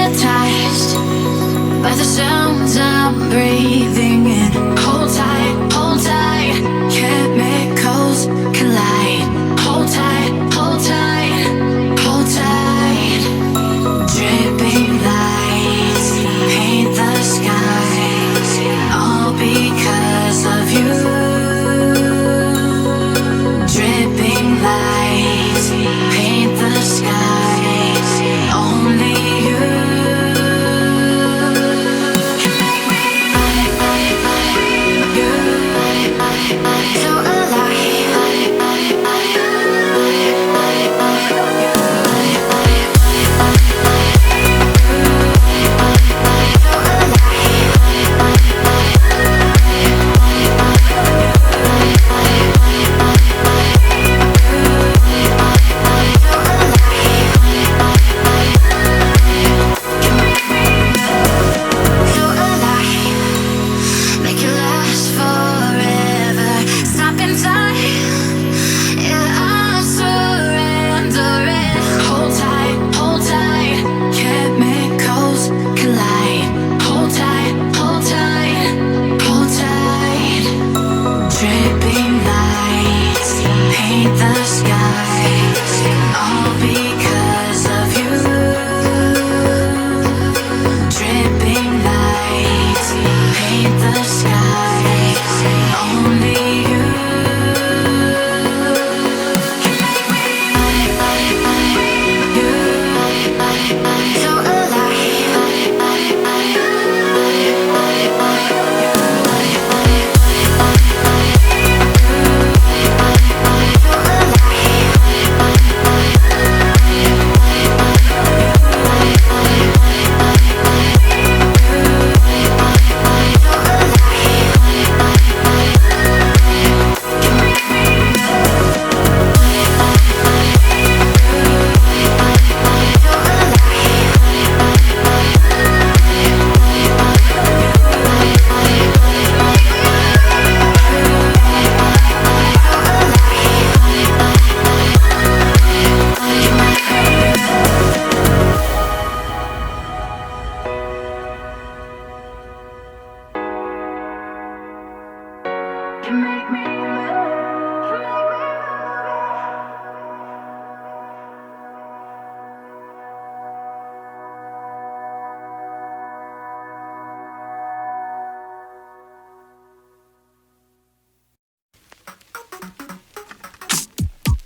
hypnotized by the sounds I'm breathing in. Hold tight, chemicals collide. Hold tight, hold tight, hold tight. Dripping lights paint the skies, all because of you. Dripping lights paint the skies, only you. So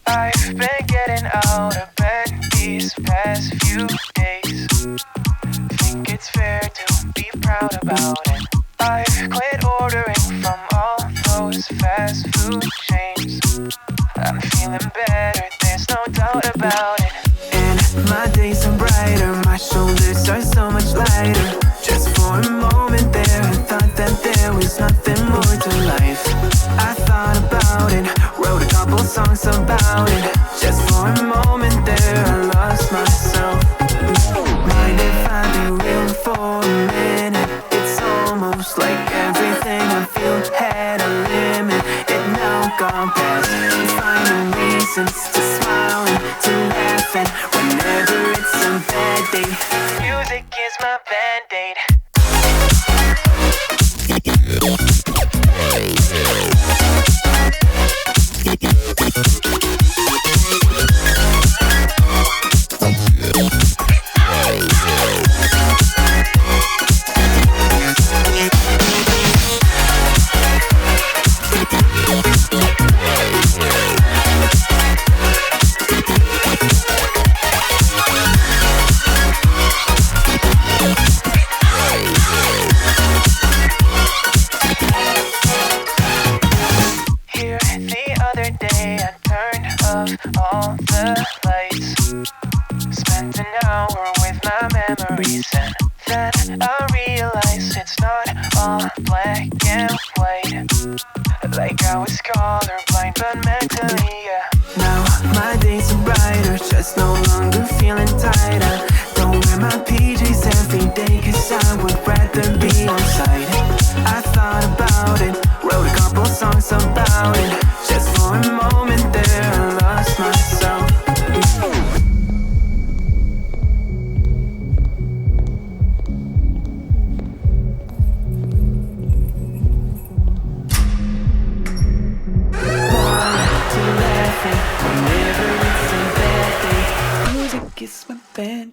I've been getting out of bed these past few days. Think it's fair to be proud about it. I've quit ordering from all those fast food chains. I'm feeling better, there's no doubt about it. And my days are brighter, my shoulders are so much lighter. Just for a moment there, I thought that there was nothing more to life. I thought about it, wrote a couple songs about it. Just for a moment there, I lost myself. Mind if I be real for a minute? It's almost like everything I feel had a limit. It now gone past, finding reasons to smile and to laugh. And whenever it's a bad day, music is my band-aid. All the lights, spent an hour with my memories, and then I realized it's not all black and white. Like I was colorblind, but mentally, yeah. Now my days are brighter, just no longer feeling tight. I don't wear my PJs every day, 'cause I would rather be on site. I thought about it, wrote a couple songs about it. Just for a moment there, I lost myself. been